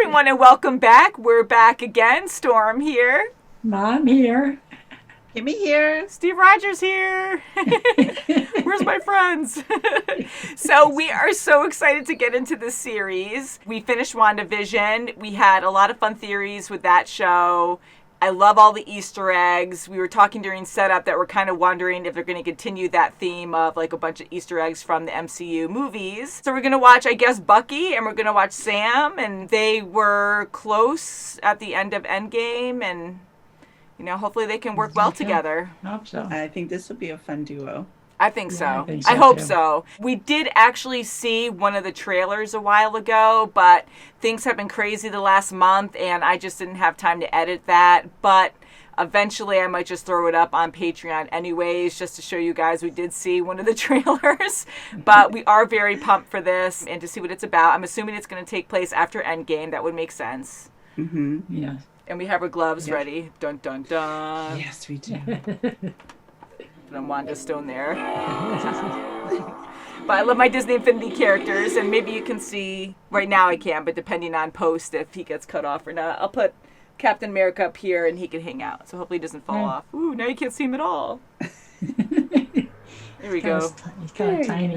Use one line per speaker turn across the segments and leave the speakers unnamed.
everyone, and welcome back. We're back again. Storm here.
Mom here.
Kimmy here.
Steve Rogers here. Where's my friends? So we are so excited to get into this series. We finished WandaVision. We had a lot of fun theories with that show. I love all the Easter eggs. We were talking during setup that we're kind of wondering if they're going to continue that theme of like a bunch of Easter eggs from the MCU movies. So we're going to watch, I guess, Bucky, and we're going to watch Sam, and they were close at the end of Endgame, and you know, hopefully they can work well together.
I hope so.
I think this will be a fun duo.
I think so.
I think so,
I hope
too.
so. We did actually see one of the trailers a while ago, but things have been crazy the last month, and I just didn't have time to edit that. But eventually I might just throw it up on Patreon anyways, just to show you guys we did see one of the trailers. But we are very pumped for this and to see what it's about. I'm assuming it's going to take place after Endgame. That would make sense.
Mm-hmm.
Yeah.
And we have our gloves ready. Dun, dun, dun.
Yes, we do.
And Wanda Stone there. But I love my Disney Infinity characters, and maybe you can see, right now I can, but depending on post if he gets cut off or not, I'll put Captain America up here and he can hang out, so hopefully he doesn't fall off. Ooh, now you can't see him at all. There we go.
He's kind of tiny.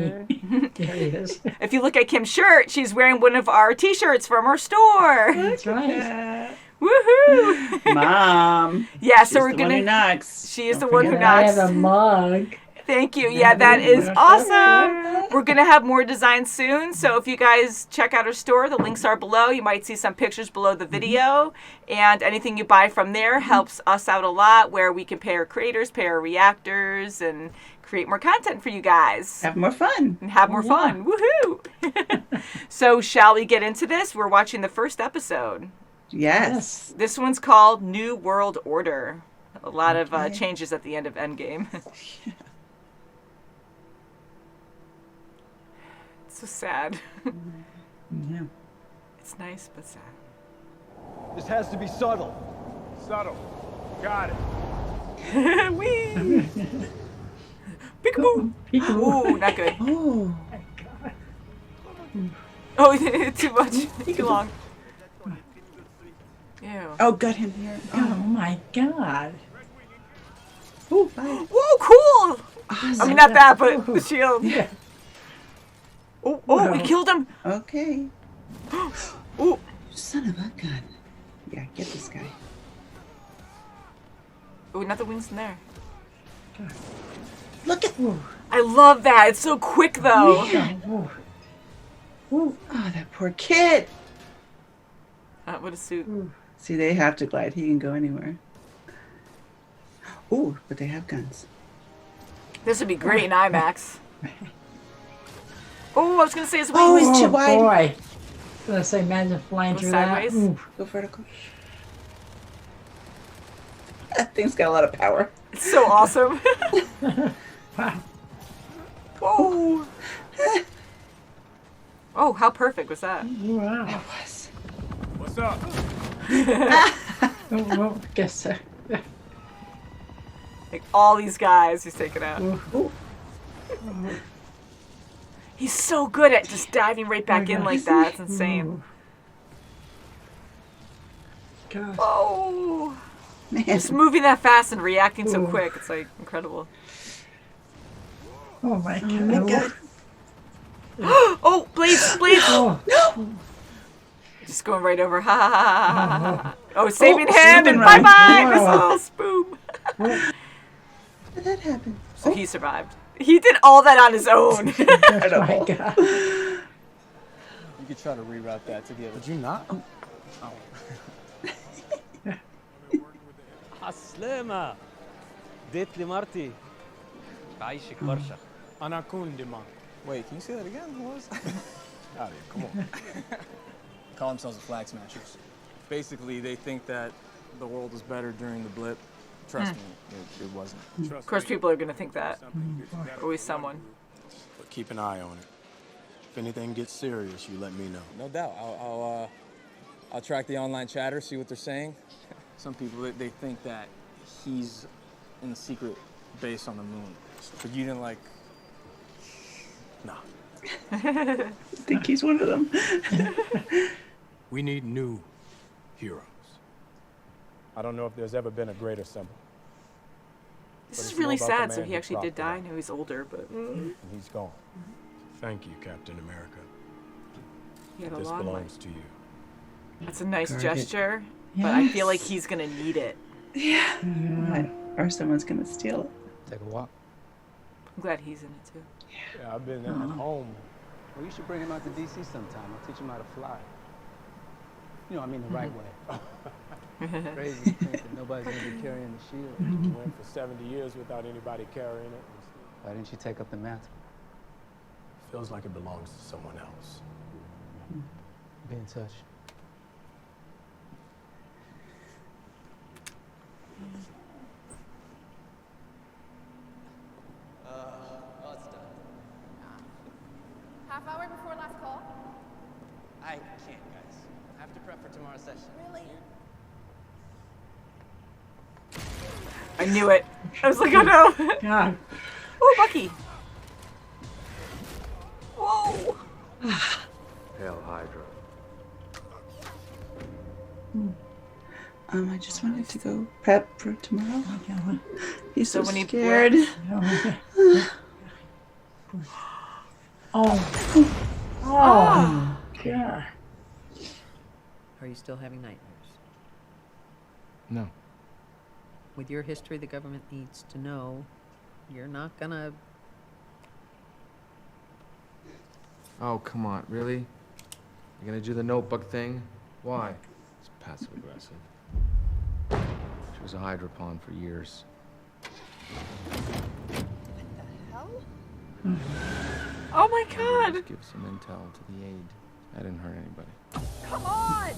There he is.
If you look at Kim's shirt, she's wearing one of our t-shirts from our store.
That's right.
Woohoo!
Mom.
Yeah,
She's
so we're
the
going
one who
to...
knocks.
She is
Don't
the one who
forget
I
knocks.
have a mug.
Thank you. Yeah, that is awesome. We're going to have more designs soon. So if you guys check out our store, the links are below. You might see some pictures below the video. And anything you buy from there helps us out a lot, where we can pay our creators, pay our reactors, and create more content for you guys.
Have more fun.
And have more fun. Woohoo! So shall we get into this? We're watching the first episode.
Yes.
This one's called New World Order. A lot of changes at the end of Endgame. It's so sad.
Yeah.
It's nice, but sad.
This has to be subtle. Subtle. Got it.
Whee! Peekaboo!
Peekaboo.
Ooh, not good.
Oh.
Oh, too much. Too long. Ew.
Oh, got him here.
Oh my God.
Oh, bye.
Whoa, cool!
Awesome.
I mean, not that, but the shield.
Yeah.
Oh, we killed him!
Okay.
Ooh.
Son of a gun. Yeah, get this guy.
Oh, not the wings in there.
Look at.
I love that. It's so quick, though.
Oh,
Oh, that poor kid.
What a suit.
See, they have to glide. He can go anywhere. Oh, but they have guns.
This would be great in IMAX. Oh, I was going to say his wings.
Oh, it's too wide.
boy. I was going to say, imagine flying
Go
through
sideways?
that. Ooh.
Go vertical. That thing's got a lot of power.
It's so awesome.
Wow.
Whoa. Oh, how perfect was that?
Wow.
That was.
What's up?
Oh, guess so.
Like, all these guys he's taking out.
Ooh.
He's so good at just diving right back in like that. It's insane.
God.
Oh.
Man.
Just moving that fast and reacting so quick. It's, like, incredible.
Oh my God.
Oh my God.
Oh, blades.
Oh.
No!
Just going right over. Ha ha ha ha ha ha. Oh, saving
Oh,
him
swoop
and
and
bye
run.
bye,
Wow.
missiles, boom.
How did that happen?
So he survived. He did all that on his own.
Oh my God.
You could try to reroute that to the other. Would you not? Oh.
عالسلامة ديت لي مرتي بعيشك برشا
أنا كون ديما. Wait, can you say that again? Who was? Out here, come on.
Call themselves the Flag Smashers.
Basically, they think that the world was better during the blip. Trust me, it wasn't.
Of course, people are going to think that. Always someone.
But keep an eye on it. If anything gets serious, you let me know.
No doubt. I'll track the online chatter, see what they're saying.
Some people, they think that he's in the secret base on the moon. But you didn't like... Nah.
I think he's one of them.
We need new heroes.
I don't know if there's ever been a greater symbol.
This
But
is
it's
really
more about the
sad. So
man
he
who
actually
dropped
did
it
die. I
off.
know he's older, but
And he's gone.
Thank you, Captain America.
he had a
This
long life.
belongs to you.
That's a nice
Guard it.
gesture, but I feel like
Yes.
he's gonna need it.
Yeah.
Yeah.
Or someone's gonna steal it.
Take a walk.
I'm glad he's in it too.
Yeah, I've been at home.
Well, you should bring him out to D.C. sometime. I'll teach him how to fly. You know, I mean the right way. Crazy to think that nobody's gonna be carrying the shield.
Went for 70 years without anybody carrying it.
Why didn't you take up the mantle?
Feels like it belongs to someone else.
Be in touch.
Half hour before last call?
I can't, guys. I have to prep for tomorrow's session.
Really?
I knew it. I was like, oh no.
God.
Oh, Bucky. Whoa.
Hail Hydra.
I just wanted to go prep for tomorrow.
God.
He's so
So when he-
scared.
Oh. Oh. God.
Are you still having nightmares?
No.
With your history, the government needs to know you're not gonna...
Oh, come on, really? You're gonna do the notebook thing? Why? It's passive aggressive. She was a Hydra pawn for years.
Hell?
Oh my God.
Just give some intel to the aide. I didn't hurt anybody.
Come on!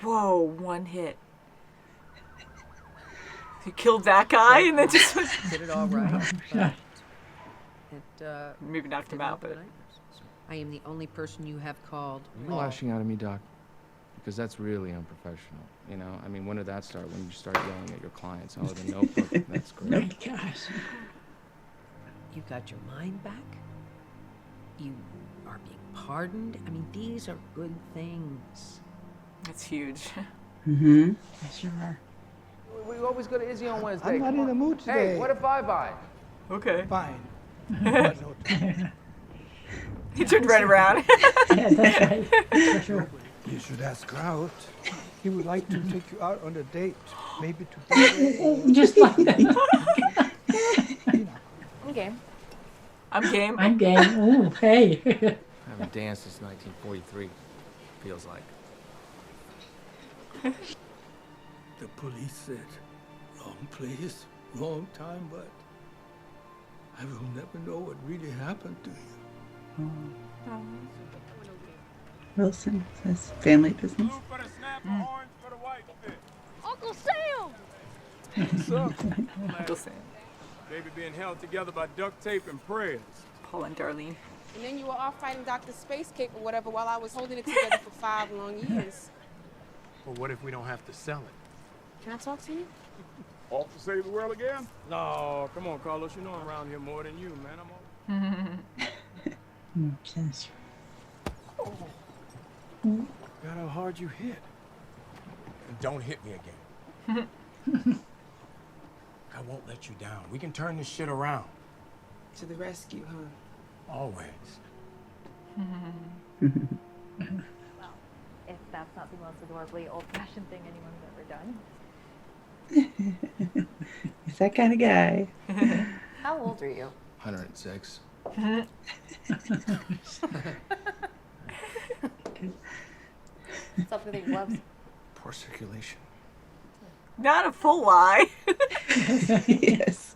Whoa, one hit. He killed that guy and then just
Did it all right.
Yeah.
It,
maybe knocked him
didn't
out,
open
but
nightmares. I am the only person you have called.
Are you lashing out at me, Doc? Because that's really unprofessional. You know, I mean, when did that start? When you start yelling at your clients? Oh, the notebook. That's
Oh,
great.
gosh.
You got your mind back? You are being pardoned? I mean, these are good things.
that's huge.
Mm-hmm.
Sure are.
We always go to Izzy on Wednesday.
I'm not in the mood today.
Hey, what if I buy?
Okay.
Fine.
He turned right around.
Yeah, that's right. For sure.
You should ask her out. He would like to take you out on a date. Maybe today.
Just like that.
I'm game.
I'm game.
I'm game. Ooh, hey.
I haven't danced since 1943. Feels like.
The police said, wrong place, wrong time, but I will never know what really happened to you.
Wilson says family business.
Uncle Sam!
What's up?
Uncle Sam.
Baby being held together by duct tape and prayers.
Paul and Darlene.
And then you were off fighting Dr. Space Cake or whatever while I was holding it together for 5 long years.
But what if we don't have to sell it?
Can I talk to you?
Off to save the world again? No, come on, Carlos. You know I'm around here more than you, man.
Yes.
God, how hard you hit.
And don't hit me again. I won't let you down. We can turn this shit around.
To the rescue, huh?
Always.
Well, if that's not the most adorably old-fashioned thing anyone's ever done.
He's that kind of guy.
How old are you?
106.
What's up with your gloves?
Poor circulation.
Not a full lie.
Yes.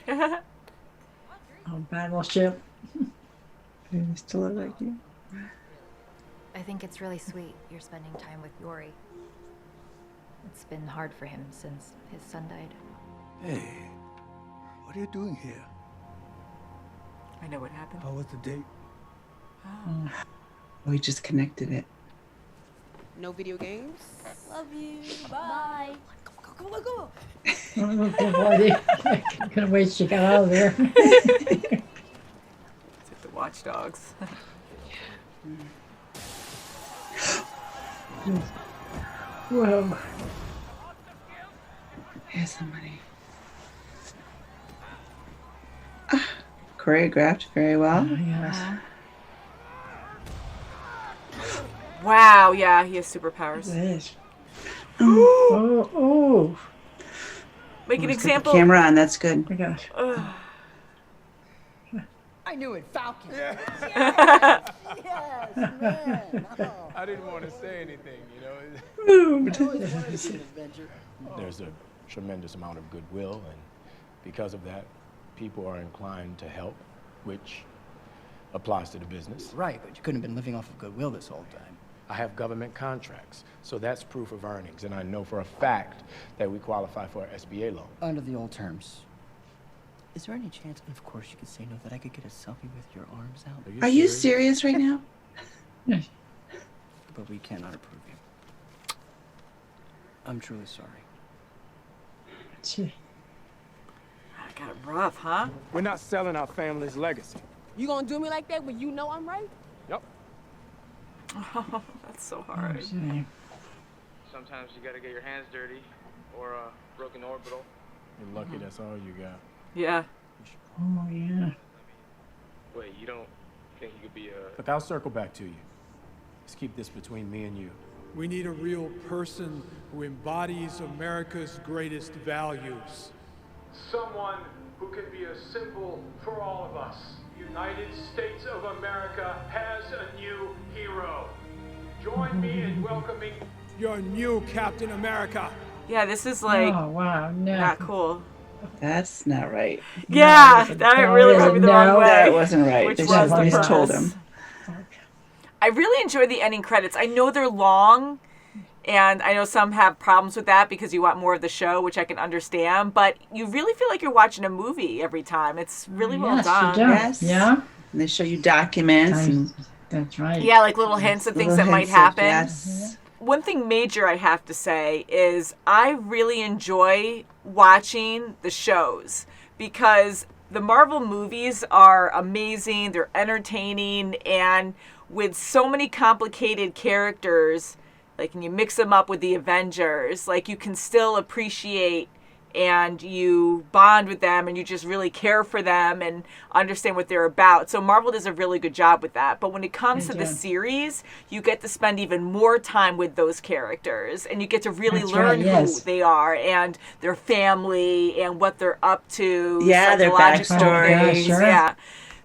Oh, battleship.
Do you still look like you?
I think it's really sweet you're spending time with Yori. It's been hard for him since his son died.
Hey, what are you doing here?
I know what happened.
How was the date?
We just connected it.
No video games?
Love you. Bye.
Go, go, go.
Oh, good boy. Couldn't wait till you got out of there.
Took the watchdogs.
Whoa.
Here's somebody. Choreographed very well.
Yes.
Wow, yeah, he has superpowers.
Yes. Oh.
Make an
Let's put
example.
the camera on. That's good.
Oh my gosh.
I knew it, Falcon.
Yeah.
Yes, man. Oh.
I didn't want to say anything, you know.
I always wanted to be an adventure.
There's a tremendous amount of goodwill, and because of that, people are inclined to help, which applies to the business.
Right, but you couldn't have been living off of goodwill this whole time.
I have government contracts, so that's proof of earnings, and I know for a fact that we qualify for an SBA loan.
Under the old terms. Is there any chance, and of course you could say no, that I could get a selfie with your arms out?
Are you serious right now?
But we cannot approve you. I'm truly sorry.
Gee.
I got it rough, huh?
We're not selling our family's legacy.
You gonna do me like that when you know I'm right?
Yep.
Oh, that's so hard.
Gee.
Sometimes you gotta get your hands dirty, or a broken orbital.
You're lucky that's all you got.
Yeah.
Oh, yeah.
Wait, you don't think you could be a...
Look, I'll circle back to you. Let's keep this between me and you.
We need a real person who embodies America's greatest values.
Someone who can be a symbol for all of us. United States of America has a new hero. Join me in welcoming
your new Captain America.
Yeah, this is like
Oh, wow. No.
not cool.
That's not right.
Yeah, that really rubbed me the wrong way.
That wasn't right.
Which
They
was
should
the
have just told
purpose.
him.
I really enjoy the ending credits. I know they're long, and I know some have problems with that because you want more of the show, which I can understand, but you really feel like you're watching a movie every time. It's really well
Yes,
done.
you do.
Yes.
Yeah.
And they show you documents. And
That's right.
Yeah, like little hints of things
little
that might
hints of-
happen.
Yes.
One thing major I have to say is I really enjoy watching the shows because the Marvel movies are amazing, they're entertaining, and with so many complicated characters, like, and you mix them up with the Avengers, like, you can still appreciate and you bond with them and you just really care for them and understand what they're about. So Marvel does a really good job with that. But when it comes to the series, you get to spend even more time with those characters and you get to really learn who they are and their family and what they're up to.
Yeah, their
psychological
backstory.
things.
Sure.
Yeah.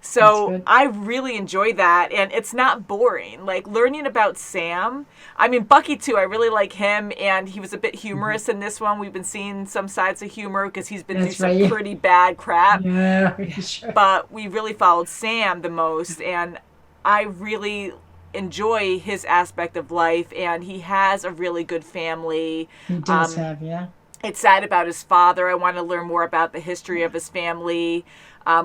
So I really enjoy that, and it's not boring. Like, learning about Sam, I mean, Bucky too, I really like him, and he was a bit humorous in this one. We've been seeing some sides of humor because he's been through some pretty bad crap.
Yeah, sure.
But we really followed Sam the most, and I really enjoy his aspect of life, and he has a really good family.
He does have, yeah.
It's sad about his father. I want to learn more about the history of his family.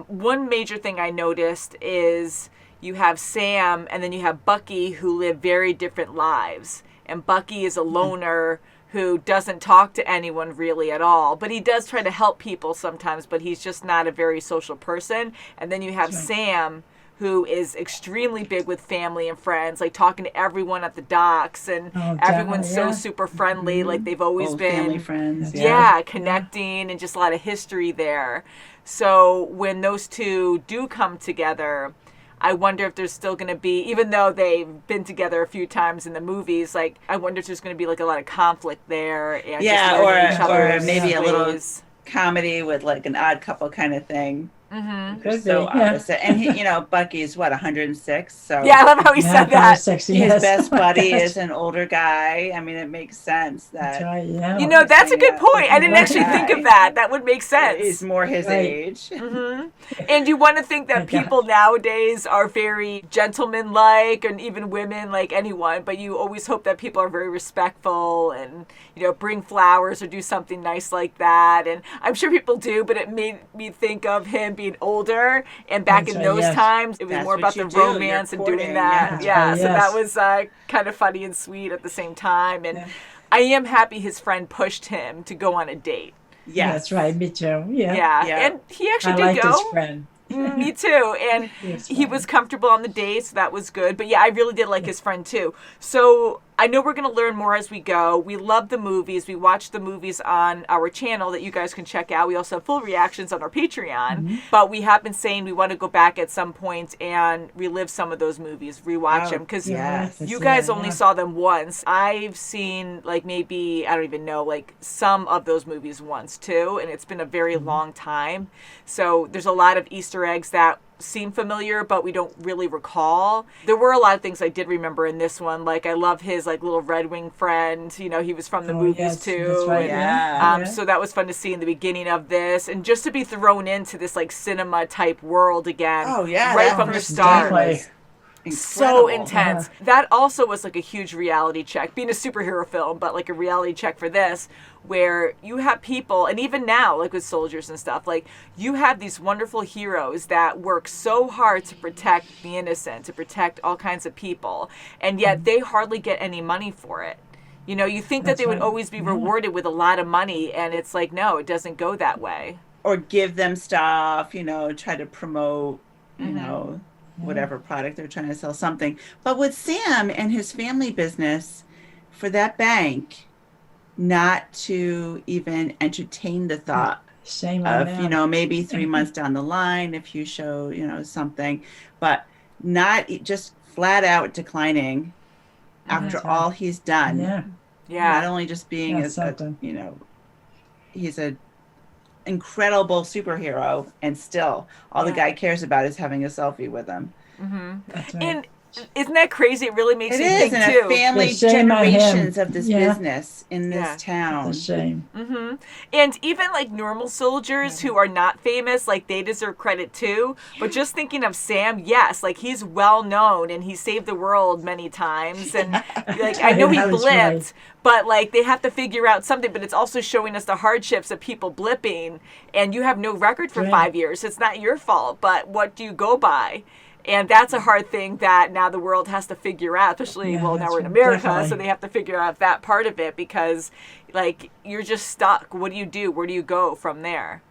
One major thing I noticed is you have Sam and then you have Bucky who live very different lives. And Bucky is a loner who doesn't talk to anyone really at all. But he does try to help people sometimes, but he's just not a very social person. And then you have Sam, who is extremely big with family and friends, like talking to everyone at the docks, and everyone's so super friendly, like they've always
Old
been
family friends.
yeah, connecting and just a lot of history there. So when those two do come together, I wonder if there's still going to be, even though they've been together a few times in the movies, like I wonder if there's going to be like a lot of conflict there. And
Yeah,
just learning each
or
other's
maybe a little
ways.
comedy with like an odd couple kind of thing.
Mm-hmm.
Could
So
be, yeah.
opposite. And he, Bucky's what, 106? So
Yeah, I love how he said that.
106,
his
yes.
best buddy is an older guy. I mean, it makes sense that
That's right, yeah.
You know, that's a good point. I didn't actually think of that. That would make sense.
he's more his age.
Mm-hmm. And you want to think that people nowadays are very gentleman-like, and even women, like anyone, but you always hope that people are very respectful and, bring flowers or do something nice like that. And I'm sure people do, but it made me think of him being older. And back in those times, it was
That's
more
what
about the
you do. You're
romance and
courting,
doing that.
yeah.
Yeah, so that was kind of funny and sweet at the same time. And I am happy his friend pushed him to go on a date.
Yes.
That's right, me too. Yeah.
Yeah. And he actually
I
did
liked
go.
his friend.
Me too. And he was comfortable on the day, so that was good. But yeah, I really did like his friend too. So I know we're going to learn more as we go. We love the movies. We watch the movies on our channel that you guys can check out. We also have full reactions on our Patreon. But we have been saying we want to go back at some point and relive some of those movies, rewatch them. Because you guys only saw them once. I've seen like maybe, I don't even know, like some of those movies once too. And it's been a very long time. So there's a lot of Easter eggs that seem familiar, but we don't really recall. There were a lot of things I did remember in this one. Like I love his like little Red Wing friend. You know, he was from the movies too.
That's right,
So that was fun to see in the beginning of this, and just to be thrown into this like cinema type world again.
Oh yeah,
right from the start. So
incredible.
intense. That also was like a huge reality check, being a superhero film, but like a reality check for this, where you have people, and even now, like with soldiers and stuff, like you have these wonderful heroes that work so hard to protect the innocent, to protect all kinds of people, and yet they hardly get any money for it. You know, you think that they would always be rewarded with a lot of money, and it's like, no, it doesn't go that way.
Or give them stuff, you know, try to promote, you know, whatever product they're trying to sell, something. But with Sam and his family business, for that bank not to even entertain the thought of, you know, maybe 3 months down the line, if you show, you know, something, but not just flat out declining after all he's done. Not only just being a, you know, he's a incredible superhero, and still all the guy cares about is having a selfie with him.
And isn't that crazy? It really makes you think
and
too.
a family generations of this business in this town.
It's a shame.
And even like normal soldiers who are not famous, like they deserve credit too. But just thinking of Sam, yes, like he's well known and he saved the world many times. And like I know he blipped, but like they have to figure out something. But it's also showing us the hardships of people blipping, and you have no record for 5 years. It's not your fault, but what do you go by? And that's a hard thing that now the world has to figure out, especially, well, now we're in America, so they have to figure out that part of it, because, like, you're just stuck. What do you do? Where do you go from there?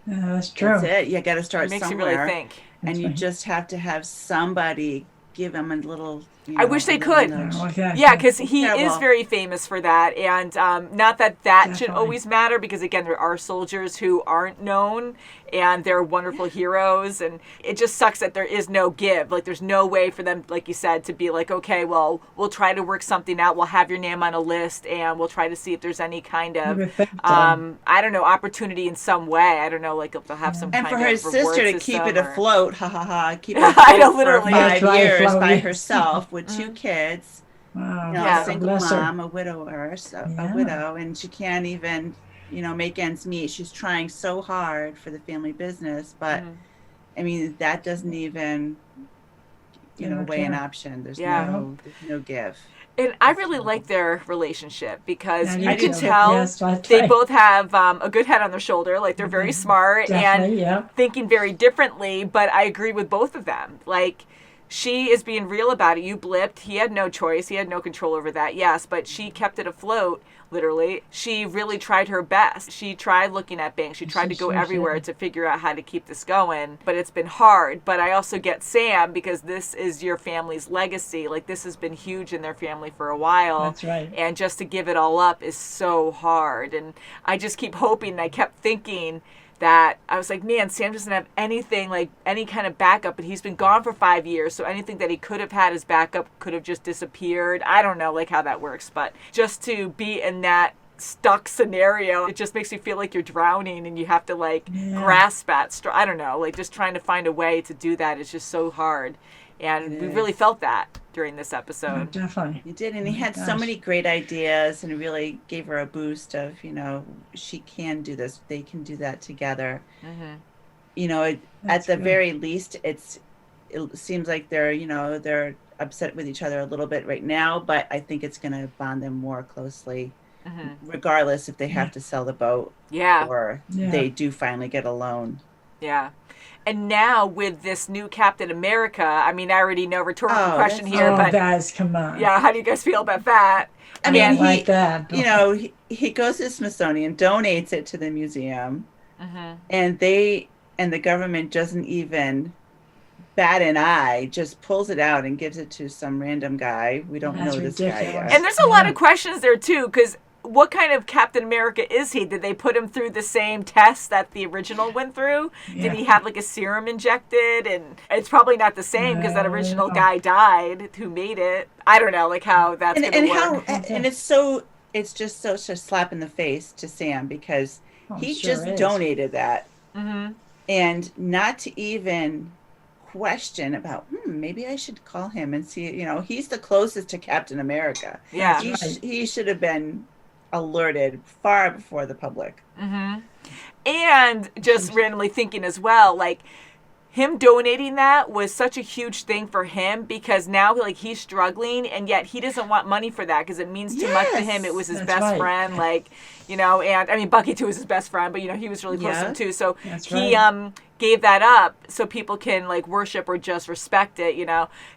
That's true.
That's it. You got to start somewhere.
It makes you really think.
And you just have to have somebody give him a little...
I wish they could. Yeah, because he is very famous for that. And not that that should always matter, because, again, there are soldiers who aren't known, and they're wonderful heroes. And it just sucks that there is no give. Like, there's no way for them, like you said, to be like, okay, well, we'll try to work something out. We'll have your name on a list, and we'll try to see if there's any kind of, I don't know, opportunity in some way. I don't know, like, if they'll have some kind of
And for her sister to keep it afloat, keep it
I know,
afloat
literally.
for 5 years by herself with 2 kids.
Wow.
You know, a single mom, a widower, a widow, and she can't even, you know, make ends meet. She's trying so hard for the family business, but I mean, that doesn't even, you know, weigh an option. There's no give.
And I really like their relationship, because you
I
can
do.
tell
Yes, that's
they
right.
both have a good head on their shoulder. Like, they're very smart and thinking very differently, but I agree with both of them. Like, she is being real about it. You blipped. He had no choice. He had no control over that, yes, but she kept it afloat, literally. She really tried her best. She tried looking at banks. She tried to go everywhere to figure out how to keep this going, but it's been hard. But I also get Sam, because this is your family's legacy. Like, this has been huge in their family for a while.
That's right.
And just to give it all up is so hard. And I just keep hoping, and I kept thinking that I was like, man, Sam doesn't have anything, like any kind of backup, but he's been gone for 5 years, so anything that he could have had as backup could have just disappeared. I don't know, like, how that works, but just to be in that stuck scenario, it just makes you feel like you're drowning and you have to, like, grasp at, I don't know, like, just trying to find a way to do that is just so hard. And we really felt that during this episode.
Definitely.
You did, and he had so many great ideas, and really gave her a boost of, you know, she can do this. They can do that together. You know, at the very least, it seems like they're, you know, they're upset with each other a little bit right now, but I think it's going to bond them more closely, regardless if they have to sell the boat or they do finally get a loan.
Yeah. And now with this new Captain America, I mean, I already know rhetorical question here, but
guys, come on.
Yeah, how do you guys feel about that?
I mean,
like that.
You know, he goes to the Smithsonian, donates it to the museum, and they and the government doesn't even bat an eye, just pulls it out and gives it to some random guy. We don't know this guy yet.
And there's a lot of questions there too, because what kind of Captain America is he? Did they put him through the same test that the original went through? Did he have like a serum injected? And it's probably not the same because that original guy died who made it. I don't know, like how that's going to work.
And it's just such a slap in the face to Sam because he just donated that.
Mm-hmm.
And not to even question about, maybe I should call him and see, he's the closest to Captain America.
Yeah.
He should have been alerted far before the public.
Mm-hmm. And just randomly thinking as well, like him donating that was such a huge thing for him because now like he's struggling and yet he doesn't want money for that because it means too much to him. It was his best friend, like, and I mean Bucky too was his best friend, but he was really close to him too. So he gave that up so people can like worship or just respect it,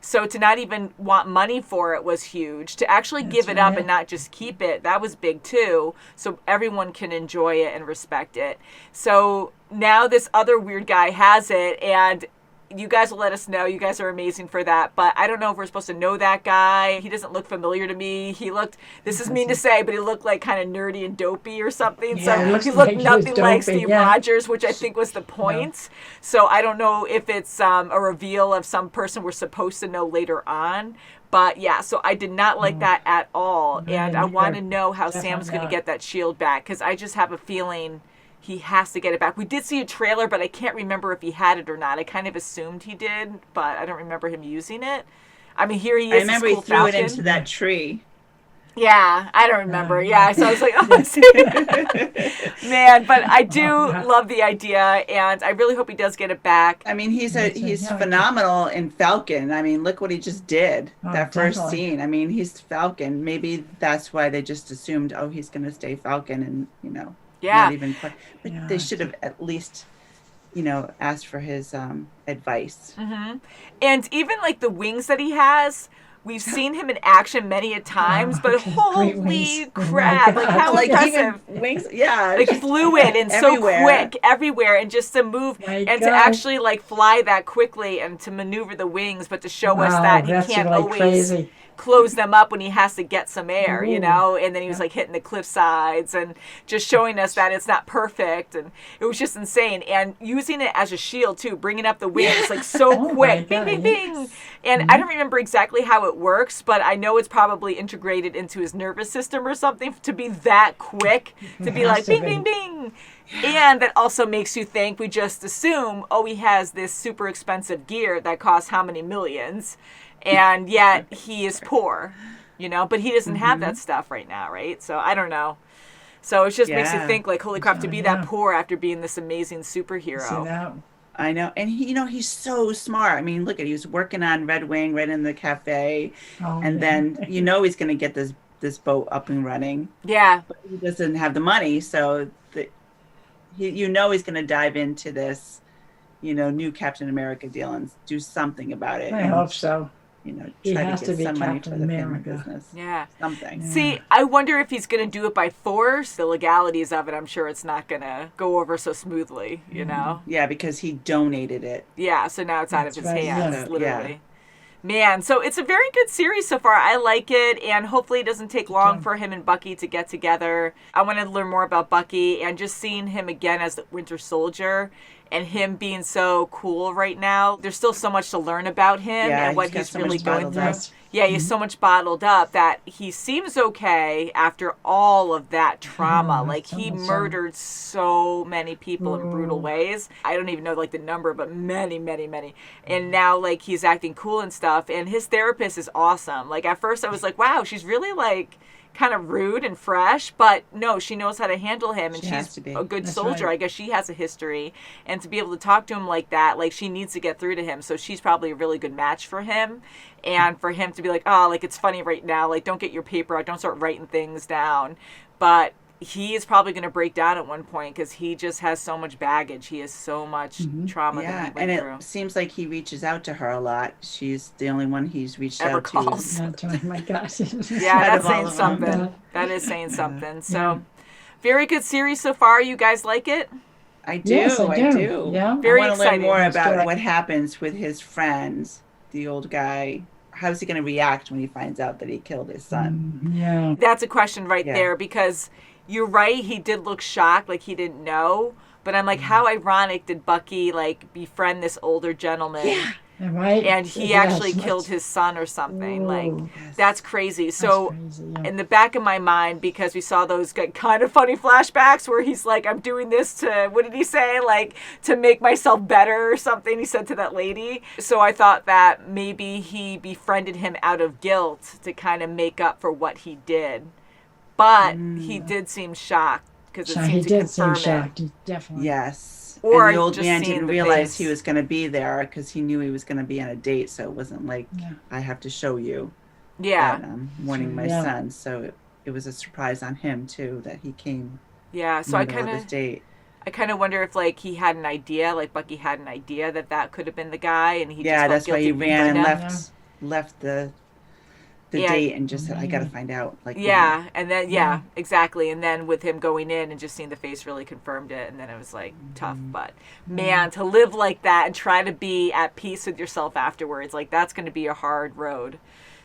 So to not even want money for it was huge. To actually give it up and not just keep it, that was big too. So everyone can enjoy it and respect it. So now this other weird guy has it, and you guys will let us know. You guys are amazing for that. But I don't know if we're supposed to know that guy. He doesn't look familiar to me. He looked, this is mean to say, but he looked like kind of nerdy and dopey or something.
Yeah,
so he looked nothing like Steve Rogers, which I think was the point. No. So I don't know if it's a reveal of some person we're supposed to know later on. But yeah, so I did not like that at all. And I want to know how Sam's going to get that shield back because I just have a feeling he has to get it back. We did see a trailer, but I can't remember if he had it or not. I kind of assumed he did, but I don't remember him using it. I mean, here he is.
I remember he threw
Falcon.
it into that tree.
Yeah, I don't remember. Yeah, so I was like, oh, man, but I do love the idea, and I really hope he does get it back.
I mean, he's phenomenal in Falcon. I mean, look what he just did. That first scene. I mean, he's Falcon. Maybe that's why they just assumed, he's going to stay Falcon, and not even. But they should have at least, asked for his advice.
Mm-hmm. And even like the wings that he has. We've seen him in action many a times, but holy crap! Like how impressive!
Wings,
like fluid and so quick everywhere, and just to move and to actually like fly that quickly and to maneuver the wings, but to show us that he can't always close them up when he has to get some air, and then he was like hitting the cliff sides and just showing us that it's not perfect, and it was just insane. And using it as a shield too, bringing up the wings like so quick, bing, bing, bing. And I don't remember exactly how it works, but I know it's probably integrated into his nervous system or something to be that quick, to be like bing, bing, bing. And that also makes you think, we just assume, he has this super expensive gear that costs how many millions, and yet he is poor, but he doesn't have that stuff right now, right? So I don't know. So it just makes you think, like, holy crap, to be that poor after being this amazing superhero.
I know. And he's so smart. I mean, look at, he was working on Red Wing right in the cafe. Then, he's going to get this boat up and running.
Yeah.
But he doesn't have the money. So, he's going to dive into this, new Captain America deal and do something about it.
I hope so.
He
has
to
to be
some money for
Captain
the
America.
business.
Yeah.
Something.
See, I wonder if he's going to do it by force. The legalities of it, I'm sure it's not going to go over so smoothly,
Yeah, because he donated it.
Yeah, so now it's out of his hands, literally.
Yeah.
Man, so it's a very good series so far. I like it, and hopefully it doesn't take long for him and Bucky to get together. I want to learn more about Bucky, and just seeing him again as the Winter Soldier and him being so cool right now. There's still so much to learn about him and what he's really going through. Yeah, he's so much bottled up that he seems okay after all of that trauma. Like, he murdered so many people in brutal ways. I don't even know, like, the number, but many, many, many. And now, like, he's acting cool and stuff. And his therapist is awesome. Like, at first I was like, wow, she's really, like, kind of rude and fresh, but no, she knows how to handle him, and she's a good soldier. I guess she has a history, and to be able to talk to him like that, like, she needs to get through to him, so she's probably a really good match for him. And for him to be like, like, it's funny right now, like, don't get your paper out, don't start writing things down. But he is probably going to break down at one point because he just has so much baggage. He has so much trauma that he went through.
It seems like he reaches out to her a lot. She's the only one he's reached
Ever
out
calls.
to.
Oh my gosh.
Yeah, that's saying something. That is saying something. So, very good series so far. You guys like it?
I do.
Yes, I do.
do.
Yeah.
Very
I want to learn
exciting.
more
That's
about
correct.
what happens with his friends, the old guy. How's he going to react when he finds out that he killed his son?
Yeah.
That's a question right
Yeah.
there, because you're right, he did look shocked, like he didn't know. But I'm like, how ironic did Bucky like befriend this older gentleman?
Yeah. Right.
And he
Yes,
actually
that's-
killed his son or something. Like,
Whoa.
that's crazy. So,
crazy, yeah.
in the back of my mind, because we saw those kind of funny flashbacks where he's like, I'm doing this to, what did he say? Like, to make myself better or something, he said to that lady. So I thought that maybe he befriended him out of guilt to kind of make up for what he did. But he did seem shocked because it
So
seemed
he
to
did
confirm
seem
it.
shocked. He definitely.
Yes.
Or
and the old
just
man
seeing
didn't
the
realize
face.
he was going to be there because he knew he was going to be on a date. So it wasn't like,
Yeah.
I have to show you
Yeah.
that I'm mourning my
Yeah.
son. So it was a surprise on him, too, that he came
Yeah. So
in
I
the middle of his
kind
date.
of wonder if like he had an idea, like Bucky had an idea that could have been the guy, and he
Yeah,
just
that's
felt
why he
guilty
ran and
befriending him.
left the
Yeah.
date and just said, I got to find out. Like,
Yeah, and then exactly, and then with him going in and just seeing the face really confirmed it, and then it was like tough. But man, to live like that and try to be at peace with yourself afterwards, like that's going to be a hard road.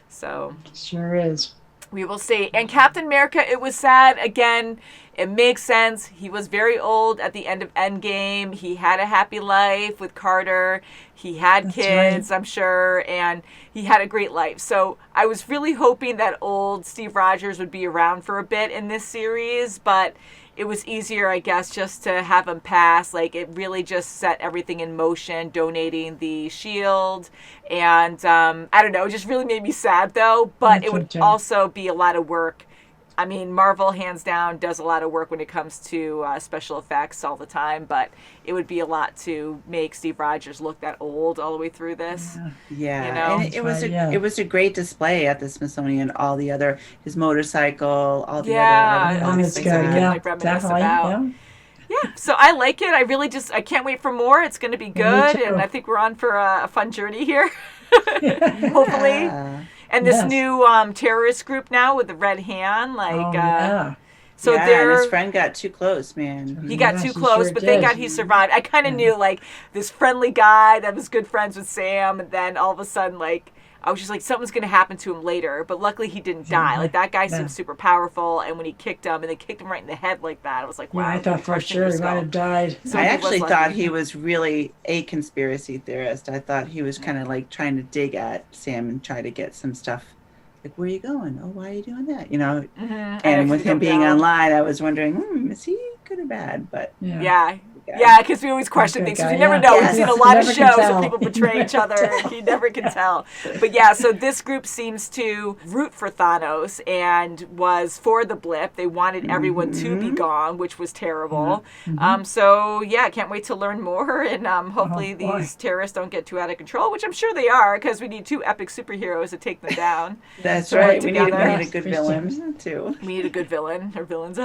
So
Sure is.
we will see. And Captain America, it was sad. Again, it makes sense. He was very old at the end of Endgame. He had a happy life with Carter. He had
That's
kids,
right.
I'm sure, and he had a great life. So I was really hoping that old Steve Rogers would be around for a bit in this series, but it was easier, I guess, just to have him pass. Like, it really just set everything in motion, donating the shield. And I don't know, it just really made me sad, though. But it would
Okay.
also be a lot of work. I mean, Marvel, hands down, does a lot of work when it comes to special effects all the time. But it would be a lot to make Steve Rogers look that old all the way through this.
Yeah,
You know?
and it was
right, yeah.
it was a great display at the Smithsonian. All the other, his motorcycle, all the
Yeah,
other
all
Oh,
these
it's
things
good.
that we can
Yeah,
like reminisce
definitely.
about.
Yeah.
Yeah, so I like it. I can't wait for more. It's going to be good,
too.
and I think we're on for a fun journey here. Hopefully.
Yeah.
And this
Yes.
new terrorist group now with the red hand, like,
Oh, yeah.
so
yeah, and
they're.
his friend got too close, man.
He got
Yes,
too
he
close,
sure
but thank
did.
God he survived. I kind of knew, like, this friendly guy that was good friends with Sam, and then all of a sudden, like, I was just like, something's going to happen to him later. But luckily, he didn't die. Like, that guy
Yeah.
seemed super powerful, and when he kicked him, and they kicked him right in the head like that, I was like, wow.
Yeah, I thought for
crushed
sure
your
he might
skull.
have died.
So
I
he was
actually
lucky.
thought he was really a conspiracy theorist. I thought he was kind of like trying to dig at Sam and try to get some stuff. Like, where are you going? Oh, why are you doing that? You know,
Mhm.
and with him being
down.
online, I was wondering, is he good or bad? But
Yeah, because we always question
Okay,
things. 'Cause
guy,
we never
yeah.
know.
Yes.
We've seen a
You
lot of
never can
shows where
tell.
people betray each other. And you never can tell. But yeah, so this group seems to root for Thanos and was for the blip. They wanted everyone to be gone, which was terrible. So yeah, I can't wait to learn more. And hopefully
boy.
these terrorists don't get too out of control, which I'm sure they are, because we need 2 epic superheroes to take them down.
that's
To work
right. We need
together.
a good villain too.
We need a good villain or villains.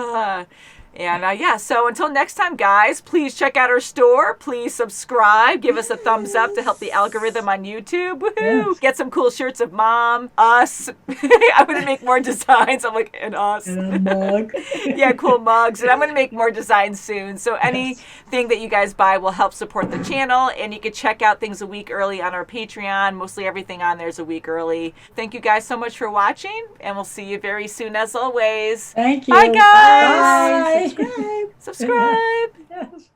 And yeah, so until next time, guys, please check out our store. Please subscribe. Give us a thumbs up to help the algorithm on YouTube. Woohoo!
Yes.
Get some cool shirts of Mom, us. I'm going to make more designs. I'm like, and us.
And a mug.
Yeah, cool mugs. And I'm going to make more designs soon. So anything that you guys buy will help support the channel. And you can check out things a week early on our Patreon. Mostly everything on there is a week early. Thank you guys so much for watching. And we'll see you very soon as always.
Thank you.
Bye, guys.
Bye.
Subscribe.
Yes.